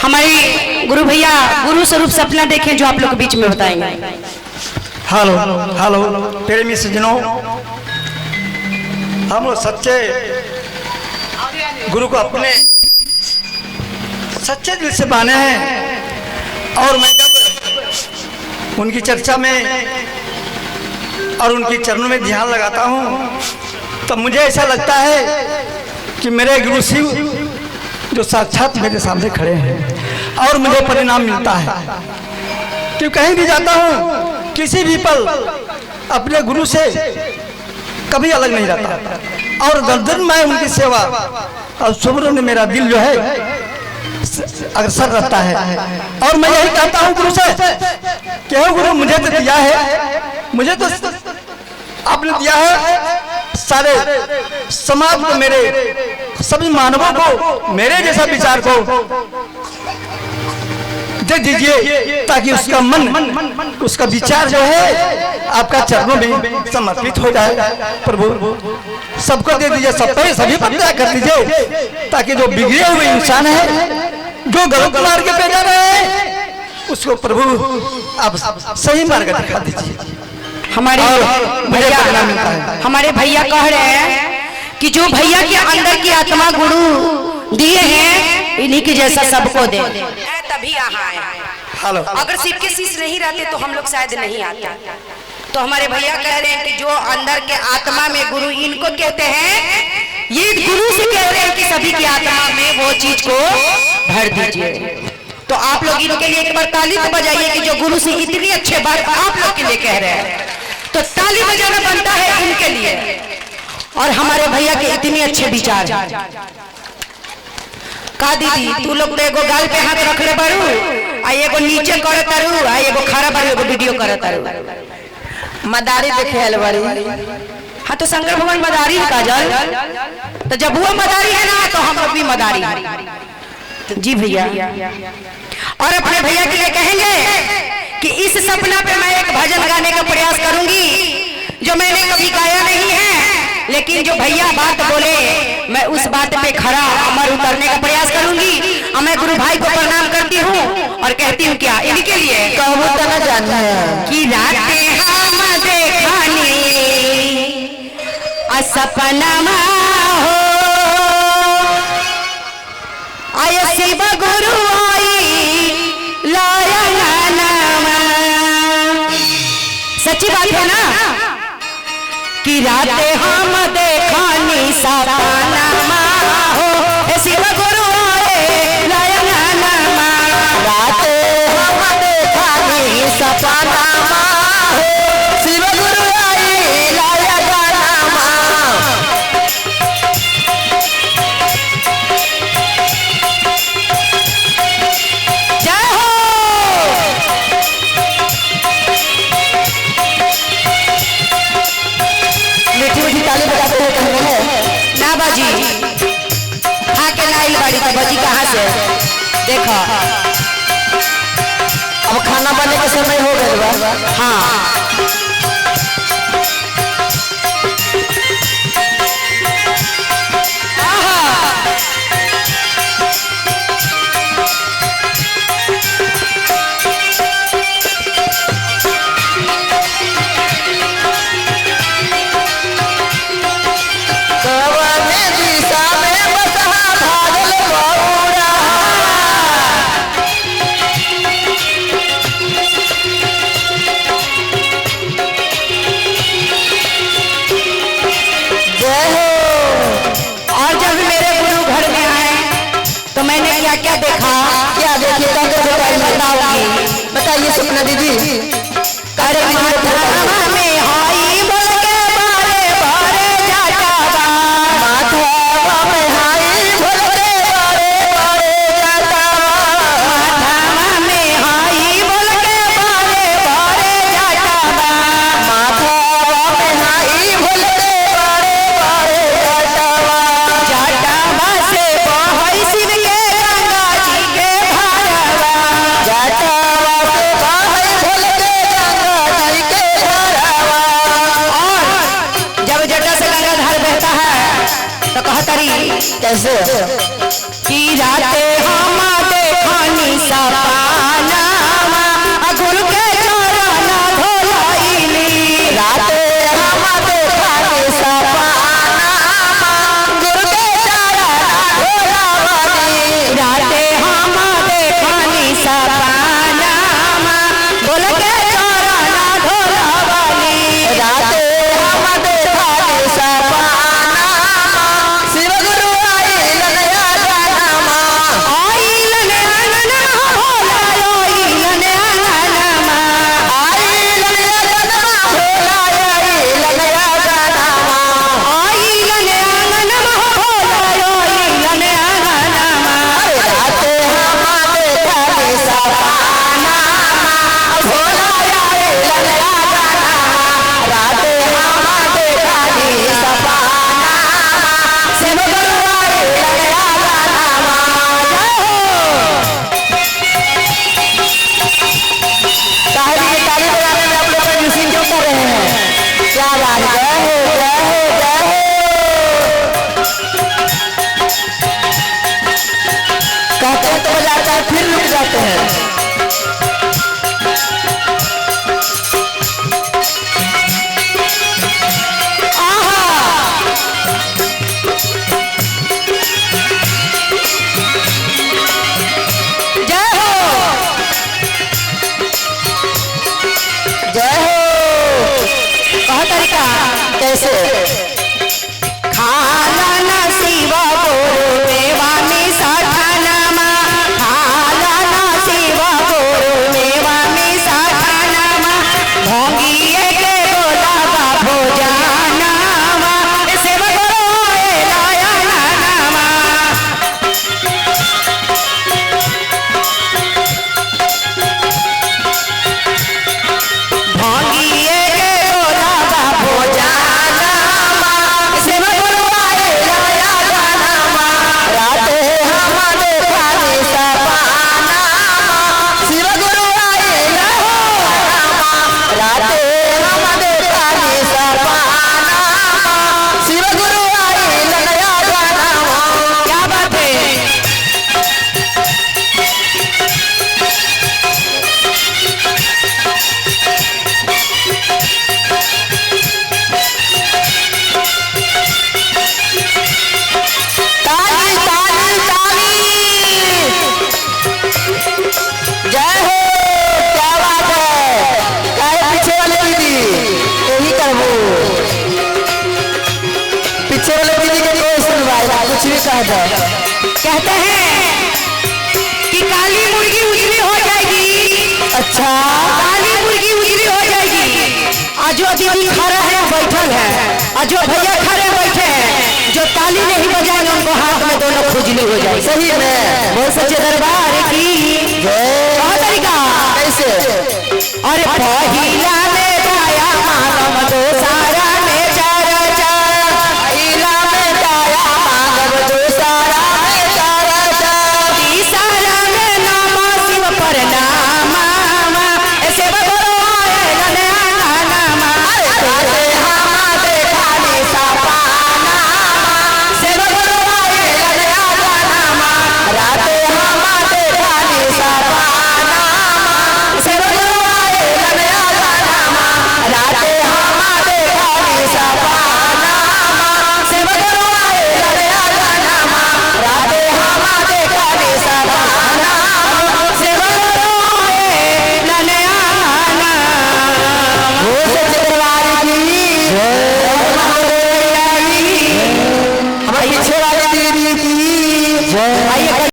हमारे गुरु भैया गुरु स्वरूप सपना देखें जो आप लोग के बीच में बताएंगे। हेलो हेलो प्रेमी सज्जनों, हम लोग सच्चे गुरु को अपने सच्चे दिल से माने हैं। और मैं जब उनकी चर्चा में और उनके चरणों में ध्यान लगाता हूँ तो मुझे ऐसा लगता है कि मेरे गुरु शिव जो साक्षात मेरे सामने खड़े हैं और मुझे परिणाम मिलता है कि कहीं भी जाता हूँ किसी भी पल अपने गुरु से कभी अलग नहीं रहता और दर्जन मैं उनकी सेवा और सुमरन में मेरा दिल जो है अग्रसर रहता है। और मैं यही कहता हूँ गुरु से कि हे गुरु, मुझे तो दिया है, मुझे तो आपने दिया है, सारे समाज को, मेरे सभी मानवों को मेरे जैसा विचार को दे दीजिए ताकि उसका मन, उसका विचार जो है आपका चरणों में समर्पित हो जाए। प्रभु सबको दे दीजिए, सब पे सभी पर दया कर दीजिए ताकि जो बिगड़े हुए इंसान है, जो गलत मार्ग पे जा रहे हैं, उसको प्रभु आप सही मार्ग दिखा दीजिए। हमारे भैया कह रहे हैं कि जो भैया के अंदर की आत्मा गुरु दिए हैं इन्हीं की जैसा सबको दे, तभी यहाँ आए। अगर शिव के शीश नहीं रहते तो हम लोग शायद नहीं आते। तो हमारे भैया कह रहे हैं कि जो अंदर के आत्मा में गुरु इनको कहते हैं, ये गुरु से कह रहे हैं कि सभी की आत्मा में वो चीज को भर दीजिए। तो आप लोग इनके लिए एक बार ताली तो बजाइए कि जो गुरु से इतनी अच्छे बात आप लोग के लिए कह रहे हैं, तो ताली बजाना बनता है इनके लिए। और हमारे भैया के इतने अच्छे विचार का दीदी, तू लोग तो एगो गाल पे हाथ रख ले बारू, आ एगो नीचे करे तारू, आ एगो खड़ा बारू, एगो वीडियो करे तारू, मदारी देखे आल बारू। हाँ तो शंकर भगवान मदारी है काजल, तो जब वो मदारी है ना तो हम लोग भी मदारी है। जी भैया, और अपने भैया के लिए कहेंगे कि इस सपना पे मैं एक भजन गाने का प्रयास करूंगी जो मैंने कभी गाया नहीं है, लेकिन जो भैया बात बोले मैं उस बात पे खरा अमर उतरने का प्रयास करूंगी। और मैं गुरु भाई को प्रणाम करती हूँ और कहती हूँ क्या इनके लिए कि रातें हम देखानी सपना हो आय शिव गुरु आई लाया नामा। सच्ची बात है ना कि रातें हम देखानी सपना हो शिव गुरु आए लाया नामा। रातें हम देखानी सपना हो शिव गुरु आए लाया नामा। जय हो मीठी मीठी ताली बजाते हुए कह रहे हैं ना बाजी खा के लाइल बाड़ी तो बाजी कहाँ से देखो, अब खाना बनने के समय हो गया। हाँ क्या देखा, क्या देखिएगा बताइए सपना दीदी। अरे माथा में हाई बोल के बारे बारे जाता बा, माथा में हाई बोल के बारे बारे जाता बा, माथा में हाई बोल के बारे बारे जाता बा, माथा में हाई बोल के बारे बारे जाता बा। जाता बा से बहई शिव के कैसे कि रातें हम देखानी हैं तो बजाते हैं फिर रुक जाते हैं। कैसे खाला नसीबा बोरो मेवा में साठानामा, खाला नसीबा बोरो मेवा में साठानामा, भोंगिए के बोला बाबो जानामा, ऐसे बगरो लाया नानामा। भोंगिए कहते हैं कि काली मुर्गी उजली हो जाएगी। अच्छा, काली मुर्गी उजली हो जाएगी। और जो दीदी खड़े हैं बैठल है, और जो भैया खड़े बैठे हैं, जो ताली नहीं बजाएंगे उनको हाथ में दोनों खुजली हो जाएगी। सही में बोल सच्चे दरबार की तरीका कैसे? अरे पहिला में गाया मानव दो सारा में चारा चार, पहिला में गाया मानव दो सारा में चारा चार, तीसरा में नामा शिव पर नामा, ऐसे बगरो आए नन्या नामा, राते हम देखा निशा पाना, से बगरो आए नन्या नामा, राते हम देखा निशा पाना, से बगरो आए नन्या नामा, राते हम देखा निशा पाना, से बगरो आए नन्या नामा, राते हम देखा निशा पाना, से बगरो आए नन्या नामा। हो सच्चे दरबार की हमारे पीछे वाले दीदी की